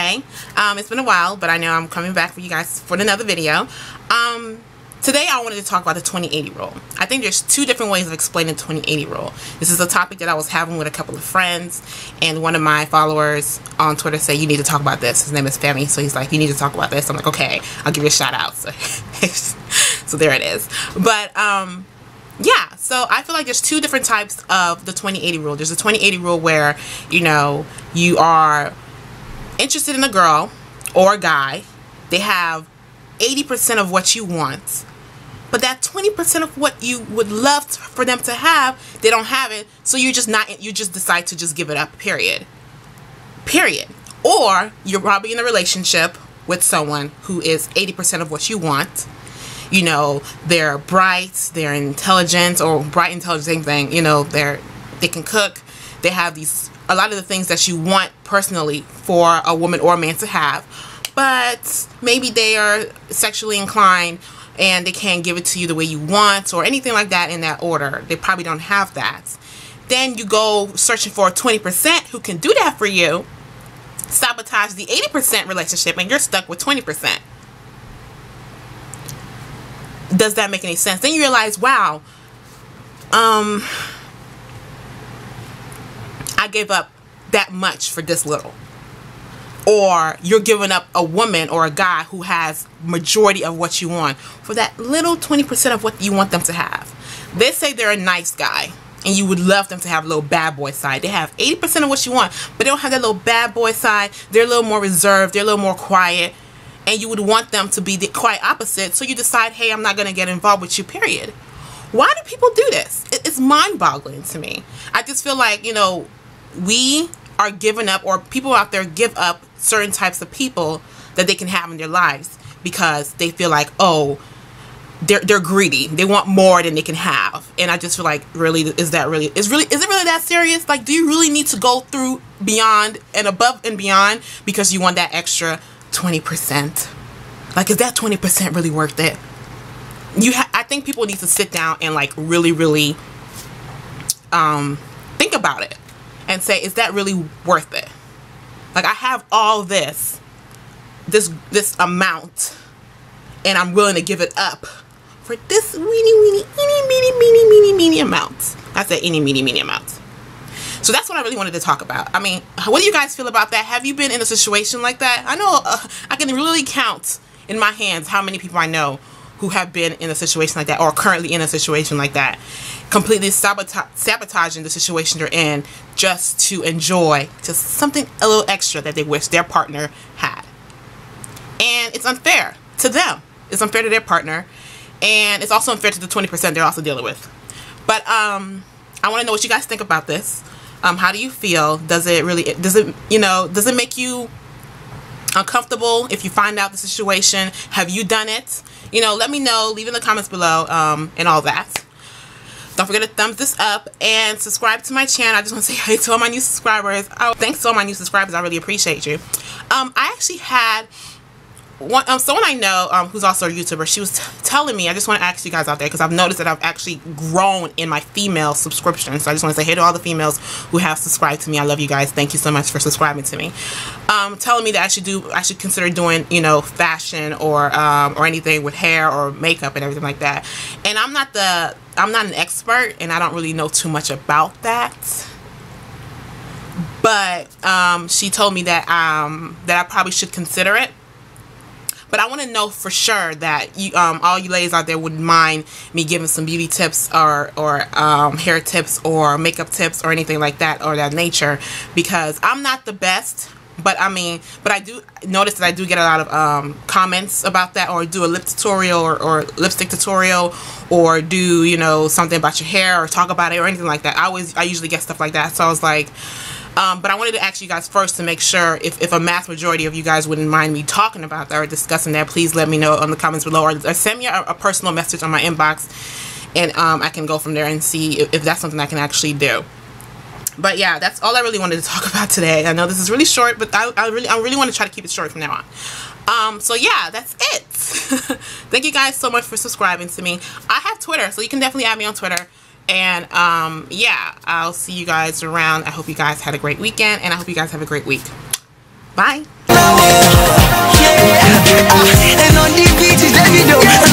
today. It's been a while, but I know I'm coming back for you guys for another video. Today I wanted to talk about the 20/80 rule. I think there's two different ways of explaining the 20/80 rule. This is a topic that I was having with a couple of friends, and one of my followers on Twitter said, you need to talk about this. His name is Femi, so he's like, you need to talk about this. I'm like, okay, I'll give you a shout out. So there it is. But yeah, so I feel like there's two different types of the 20/80 rule. There's a 20/80 rule where, you know, you are interested in a girl or a guy. They have 80% of what you want, but that 20% of what you would love for them to have, they don't have it, so you just decide to just give it up, period. Or you're probably in a relationship with someone who is 80% of what you want. You know, they're bright, they're intelligent, or bright, intelligent, same thing. You know, they can cook, they have a lot of the things that you want personally for a woman or a man to have, but maybe they are sexually inclined and they can't give it to you the way you want or anything like that in that order. They probably don't have that. Then you go searching for a 20% who can do that for you, sabotage the 80% relationship, and you're stuck with 20%. Does that make any sense? Then you realize, wow, I gave up that much for this little. Or you're giving up a woman or a guy who has majority of what you want for that little 20% of what you want them to have. They say they're a nice guy and you would love them to have a little bad boy side. They have 80% of what you want, but they don't have that little bad boy side. They're a little more reserved, they're a little more quiet, and you would want them to be the quite opposite, so you decide, hey, I'm not going to get involved with you, period. Why do people do this? It's mind-boggling to me. I just feel like, you know, we are giving up, or people out there give up certain types of people that they can have in their lives because they feel like, oh, they're greedy. They want more than they can have. And I just feel like, really, is it really that serious? Like, do you really need to go through beyond and above and beyond because you want that extra 20%? Like, is that 20% really worth it? I think people need to sit down and like really think about it and say, is that really worth it? Like, I have all this amount, and I'm willing to give it up for this weeny amount. I said meeny amount. So that's what I really wanted to talk about. I mean, what do you guys feel about that? Have you been in a situation like that? I know I can really count in my hands how many people I know who have been in a situation like that, or currently in a situation like that, completely sabotaging the situation they're in just to enjoy just something a little extra that they wish their partner had. And it's unfair to them. It's unfair to their partner, and it's also unfair to the 20% they're also dealing with. But I want to know what you guys think about this. How do you feel? Does it make you uncomfortable if you find out the situation? Have you done it? You know, let me know. Leave in the comments below and all that. Don't forget to thumbs this up and subscribe to my channel. I just want to say hey to all my new subscribers. Thanks to all my new subscribers. I really appreciate you. I actually had someone I know who's also a YouTuber. She was telling me, I just want to ask you guys out there, because I've noticed that I've actually grown in my female subscription. So I just want to say hey to all the females who have subscribed to me. I love you guys. Thank you so much for subscribing to me. Telling me that I should consider doing, you know, fashion or anything with hair or makeup and everything like that. And I'm not an expert, and I don't really know too much about that. But she told me that I probably should consider it. But I want to know for sure that you, all you ladies out there wouldn't mind me giving some beauty tips or hair tips or makeup tips or anything like that or that nature, because I'm not the best. But I do notice that I do get a lot of comments about that, or do a lip tutorial or lipstick tutorial, or do, you know, something about your hair or talk about it or anything like that. I usually get stuff like that. So I was like, but I wanted to ask you guys first to make sure if a mass majority of you guys wouldn't mind me talking about that or discussing that. Please let me know in the comments below, or send me a personal message on my inbox, and I can go from there and see if that's something I can actually do. But yeah, that's all I really wanted to talk about today. I know this is really short, but I really want to try to keep it short from now on. So yeah, that's it. Thank you guys so much for subscribing to me. I have Twitter, so you can definitely add me on Twitter. And yeah, I'll see you guys around. I hope you guys had a great weekend, and I hope you guys have a great week. Bye. yeah. And on the beat is Davido.